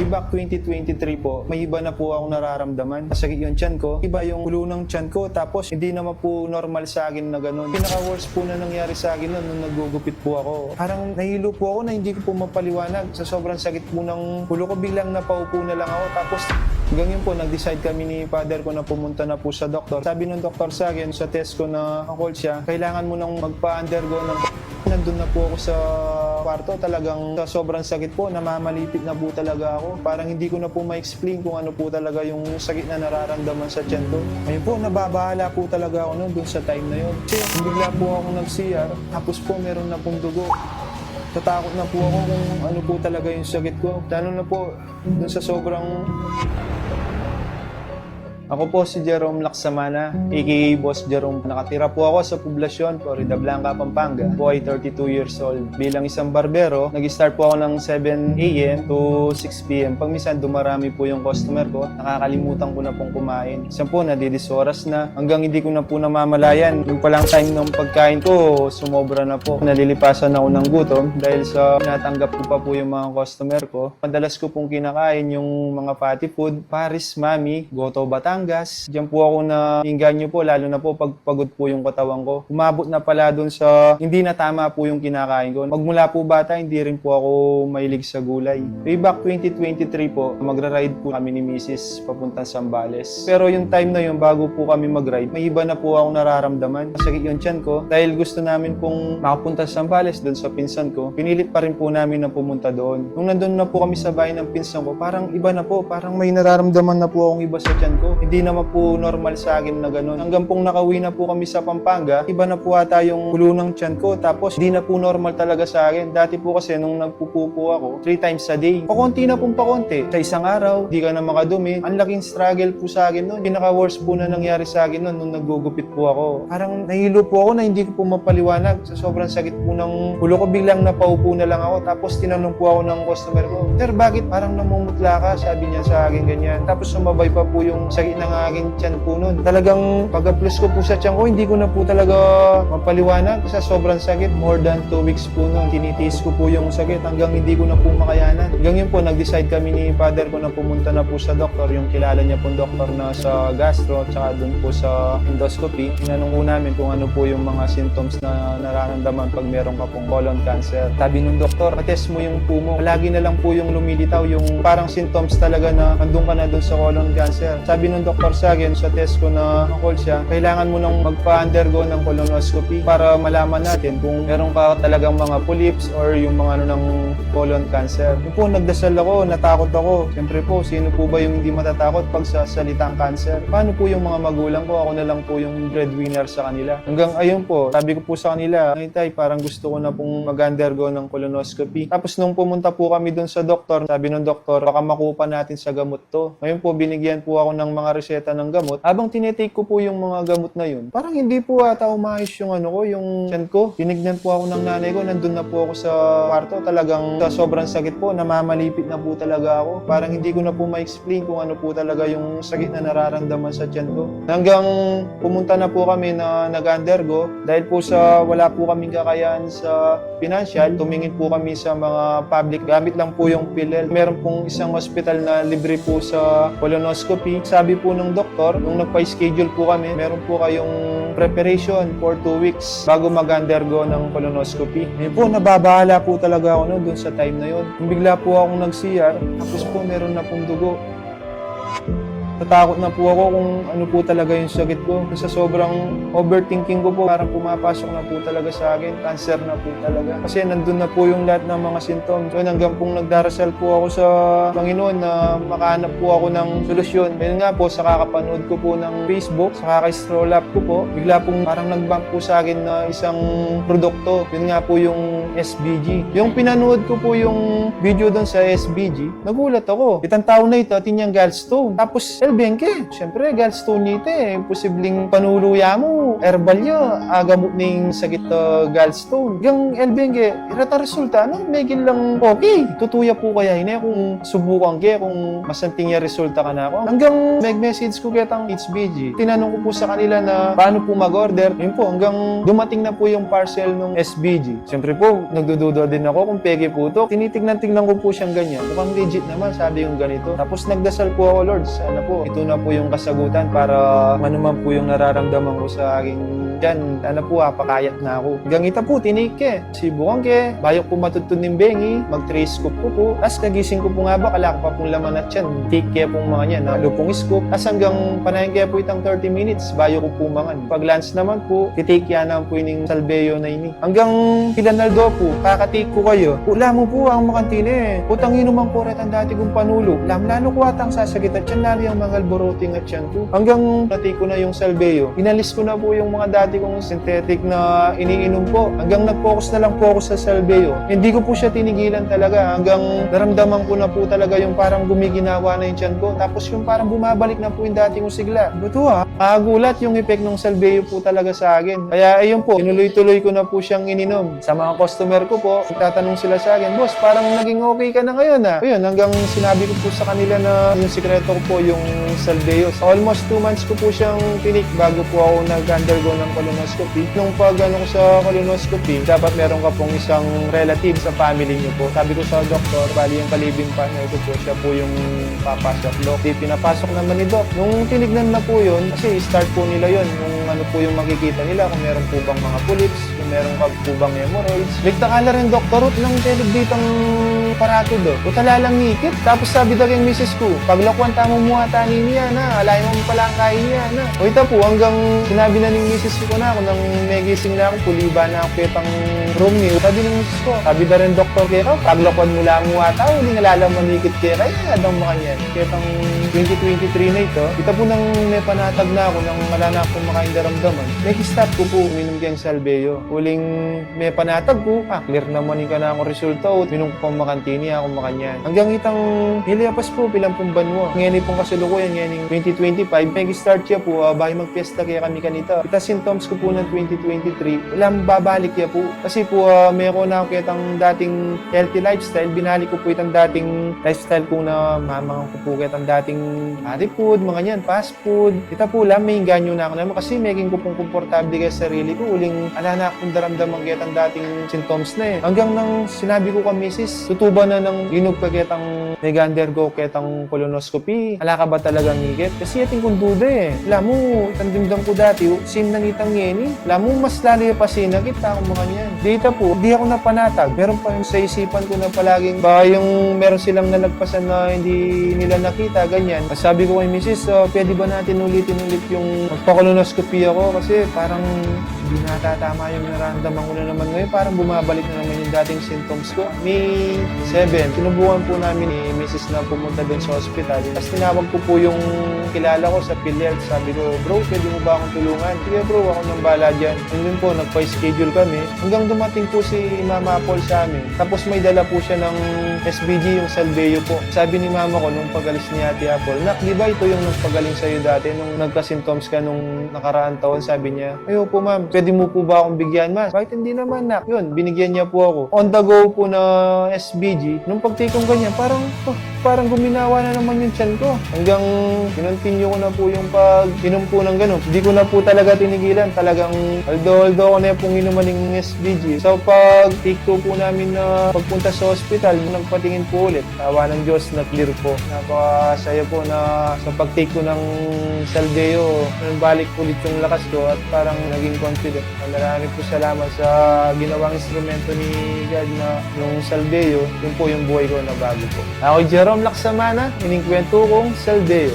Back 2023 po, may iba na po akong nararamdaman. Masakit yung tiyan ko, iba yung ulo ng tiyan ko, tapos hindi naman po normal sa akin na ganun. Pinaka-worst po na nangyari sa akin nun nung naggugupit po ako. Parang nahilo po ako na hindi ko po mapaliwanag. Sa sobrang sakit po ng ulo ko, biglang napaupo na lang ako. Tapos hanggang yun po, nag-decide kami ni father ko na pumunta na po sa doktor. Sabi ng doktor sa akin, sa test ko na call siya, kailangan mo nang magpa-undergo ng... Nandun na po ako sa kwarto, talagang sa sobrang sakit po, namamalipit na po talaga ako. Parang hindi ko na po ma-explain kung ano po talaga yung sakit na nararamdaman sa tiyan ko. Ngayon po, nababahala po talaga ako nun dun sa time na yun. Kasi bigla po ako nag-CR, tapos po meron na pong dugo. Tatakot na po ako kung ano po talaga yung sakit ko. Lalo na po dun sa sobrang... Ako po si Jerome Laksamana, aka Boss Jerome. Nakatira po ako sa poblasyon, Florida Blanca, Pampanga. Po ay 32 years old. Bilang isang barbero, nag-start po ako ng 7 a.m. to 6 p.m. Pag minsan dumarami po yung customer ko, nakakalimutan ko na pong kumain. Isang po, nadidisoras na. Hanggang hindi ko na po namamalayan. Yung palang time ng pagkain ko, sumobra na po. Nalilipasan ako ng gutom dahil sa natanggap ko pa po yung mga customer ko. Madalas ko pong kinakain yung mga fatty food, Paris, Mami, Goto, Batangas. Diyan po ako na inganyo po, lalo na po pag pagod po yung katawan ko. Umabot na pala dun sa hindi na tama po yung kinakain ko. Magmula po bata, hindi rin po ako mahilig sa gulay. Way back 2023 po, magra-ride po kami ni Mrs. papuntang Zambales. Pero yung time na yun, bago po kami mag-ride, may iba na po akong nararamdaman. Masakit yung tiyan ko. Dahil gusto namin pong makapunta sa Zambales dun sa pinsan ko, pinilit pa rin po namin na pumunta doon. Nung nandun na po kami sa bahay ng pinsan ko, parang iba na po. Parang may nararamdaman na po akong iba sa tiyan ko. Hindi naman po normal sa akin na gano'n. Hanggang pong nakauwi na po kami sa Pampanga, iba na po ata yung ulo ng tiyan ko. Tapos hindi na po normal talaga sa akin. Dati po kasi nung nagpupupo ako, 3 times a day. Pakonti na pong pakonti. Sa isang araw, di ka na makadumi. Ang laking struggle po sa akin noon. Pinaka-worst po na nangyari sa akin noon nung naggugupit po ako. Parang nahilo po ako na hindi ko po mapaliwanag. Sa sobrang sakit po ng ulo ko, biglang napaupo na lang ako. Tapos tinanong po ako ng customer ko, "Sir, bakit parang namumutla ka?" Sabi niya sa akin ganyan. Tapos sumabay pa po yung sakit ng aking tiyan po nun. Talagang pag-plus ko po sa tiyan ko, hindi ko na po talaga mapaliwanag sa sobrang sakit. More than 2 weeks po nun. Tinitiis ko po yung sakit hanggang hindi ko na po makayanan. Hanggang yun po, nag-decide kami ni father ko na pumunta na po sa doktor. Yung kilala niya pong doktor na sa gastro at saka dun po sa endoscopy. Tinanong ko namin kung ano po yung mga symptoms na nararamdaman pag meron ka pong colon cancer. Sabi nung doktor, test mo yung po mo. Palagi na lang po yung lumilitaw, yung parang symptoms talaga na andun ka na dun sa colon cancer. Sabi nung doktor sa akin, sa test ko na call siya, kailangan mo nang magpa-undergo ng colonoscopy para malaman natin kung meron ka talagang mga polyps or yung mga ano ng colon cancer. Yung po, nagdasal ako, natakot ako. Siyempre po, sino po ba yung hindi matatakot pag sa salitang cancer? Paano po yung mga magulang ko? Ako na lang po yung breadwinner sa kanila. Hanggang ayun po, sabi ko po sa kanila, "Tay, parang gusto ko na pong mag-undergo ng colonoscopy." Tapos nung pumunta po kami dun sa doktor, sabi ng doktor, baka makupa natin sa gamot to. Ngayon po, binigyan po ako ng mga reseta ng gamot. Habang tinitake ko po yung mga gamot na yun, parang hindi po ata umayos yung ano ko, yung tiyan ko. Tinignan po ako ng nanay ko, nandun na po ako sa kwarto. Talagang sa sobrang sakit po, namamalipit na po talaga ako. Parang hindi ko na po ma-explain kung ano po talaga yung sakit na nararamdaman sa tiyan ko. Hanggang pumunta na po kami na nag-undergo, dahil po sa wala po kaming kakayahan sa financial, tumingin po kami sa mga public. Gamit lang po yung PhilHealth. Meron pong isang hospital na libre po sa colonoscopy. Sabi po ng doktor, nung nagpa-schedule po kami, meron po kayong preparation for 2 weeks bago mag-undergo ng colonoscopy. Ngayon po, nababahala po talaga ako dun sa time na yun. Kung bigla po akong nag-CR, tapos po meron na pong dugo. Natakot na po ako kung ano po talaga yung sakit ko. Sa sobrang overthinking ko po, parang pumapasok na po talaga sa akin. Cancer na po talaga. Kasi nandun na po yung lahat ng mga symptoms. So hanggang pong nagdarasal po ako sa Panginoon na makahanap po ako ng solusyon. Ayun nga po, sa kakapanood ko po ng Facebook, sa kaka-scroll up ko po, bigla pong parang nag-bump po sa akin na isang produkto. Yun nga po yung SBG. Yung pinanood ko po yung video doon sa SBG, nagulat ako. Itang tao na ito, tiniyang gallstone. Tapos, Bengke, syempre, gallstone nito posibleng panuluya mo, herbal yun, agamot ning sakit gallstone. Yung Bengke, irata resulta, megin lang okay. Tutuya po kaya ini kung subukan kung masanting ya resulta ka na ako. Hanggang mag-message ko kitang HBG. Tinanong ko po sa kanila na paano po mag-order. Yun po, hanggang dumating na po yung parcel ng SBG. Siyempre po, nagdududa din ako kung peke po to. Tinitignan-tignan ko po siyang ganyan. Mukhang legit naman, sabi yung ganito. Tapos nagdasal po ako, Lord, sana po, ito na po yung kasagutan para manuman po yung nararamdaman ko sa aking dyan. Sana po, pakayat na ako. Hanggang ito po, tinike. Sibukan bayok po matutun ng bengi, mag-trace scoop ko po. As kagising ko po nga ba, kalak pa pong laman at yan. Take kaya pong mga yan, lupong scoop. As hanggang panahin kaya po itang 30 minutes, bayo ko po mangan. Pag lunch naman po, titake yan na po yung salbeyo na ini. Hanggang Pilanaldo po, kakatake ko kayo. Ula mo po ang makantine. Utang inuman ko rin ang dati kong panulo. Lalo ko atang sasagit at yan lalo yung mga alboroting at yan po. Hanggang natake ko na yung salbeyo. Inalis ko na po yung mga dati kong synthetic na iniinom po. Hanggang nag-focus na lang po ako sa salbeyo. Hindi ko po siya tinigilan talaga. Hanggang naramdaman ko na po talaga yung parang gumiginawa na yung tiyan ko. Tapos yung parang bumabalik na po yung dati kong sigla. Buto gulat yung effect ng salbeyo po talaga sa akin. Kaya ayun po, tinuloy-tuloy ko na po siyang ininom. Sa mga customer ko po, tatanong sila sa akin, boss, parang naging okay ka na ngayon Ayun, hanggang sinabi ko po sa kanila na yung sikreto ko po yung salbeyo. So, almost 2 months ko po siyang tinik bago po ako nag-undergo ng colonoscopy. Nung pag-ano ko sa colonoscopy, dapat meron ka pong isang relative sa family niyo po. Sabi ko sa doktor, bali yung kalibing partner ko po, siya po yung papasok. Dok, pinapasok naman ni Doc. Nung tinignan na po yun, kasi start po nila yun, yung ano po yung makikita nila, kung meron po bang mga polyps, kung meron ka po bang hemorrhoids. Nagtakala rin, doktor, lang telog ditang parato do. Utala lang nikit. Tapos sabi daw yung misis ko, paglakwan tamo mo atanin niya alay mo pala ang kain niya O ito po, hanggang sinabi na ng misis ko na ako, nang may gising na ako, puliba na ako kitang room niyo. Sabi ng misis ko, sabi da rin doktor kaya paglakwan mo lang mo ata, hindi nga lalaman nikit kaya daw makanyan. Kitang 2023 na ito, ito po nang may panatag na ako, nang wala na akong makain daramdaman. Nag-stop ko po, uminom kayang salbeyo. Huling may panatag po, clear naman ka na akong resulta o minum ko pang makantini akong makanyan. Hanggang itang hiliapas po, pilang pong banwa. Ngayon pong kasalukuyan, ngayon 2025, nag-start siya po, bahay magpiesta kaya kami kanita. Kita symptoms ko po ng 2023, walang babalik ya po. Kasi po, mayroon na ako kitang dating healthy lifestyle, binalik ko po itang dating lifestyle ko na mamang ko po kitang dating food, mga yan, fast food. Kita po lang, may ganyo na ako naman kasi making ko pong komportable kaya sa sarili ko. Uling, ala na akong daramdaman kitang dating symptoms na Hanggang nang sinabi ko ka, misis, tutuba na ng inog ka kitang nag-undergo kitang colonoscopy. Ala ka ba talagang ngigit? Kasi ating kong duda Alam mo, tandimdam ko dati, same nang itang ngeni. Alam mo, mas lalo pa sinagita akong mga yan. Dito po, di ako napanatag. Meron pa yung sa isipan ko na palaging baka yung meron silang nalagpasan na hindi nila nakita, ganyan. Sabi ko kay misis, pwede ba natin ulit yung magpa-colonoscopy ako? Kasi parang hindi natatama yung nararamdaman ko na naman ngayon. Parang bumabalik na naman yung dating symptoms ko. May 7, sinubukan po namin ni Mrs. na pumunta doon sa hospital. Tapos tinawag ko po yung kilala ko sa PhilHealth. Sabi ko, bro, pwede mo ba akong tulungan? Sige bro, ako nang bala dyan. And then po, nagpa-schedule kami. Hanggang dumating po si Mama Apple sa amin. Tapos may dala po siya ng SBG, yung salbeyo po. Sabi ni Mama ko nung pag-alis ni Ate Apple, nak, di ba ito yung nagpagaling sa'yo dati nung nagka-symptoms ka nung nakaraan taon? Sabi niya, ayo po ma'am, pwede mo po ba akong bigyan, mas? Bakit hindi naman, nak? Yun, binigyan niya po ako. On the go po na SBG, nung pag-take kong ganyan, parang guminawa na naman yung tiyan ko. Hanggang kinontinue ko na po yung pag-inom po ng gano'n. Hindi ko na po talaga tinigilan. Talagang although ko na pong inuman ng SBG. So pag-take po namin na pagpunta sa hospital, nagpatingin po ulit. Tawa ng Diyos na clear po. Napakasaya po na sa pag-take ko ng salbeyo, balik ulit yung lakas ko at parang naging confident. Maraming po salamat sa ginawang instrumento ni God na yung salbeyo. Yun po yung buhay ko na bago po. Ako Jerome Laksamana, iningkwento kong salbeyo.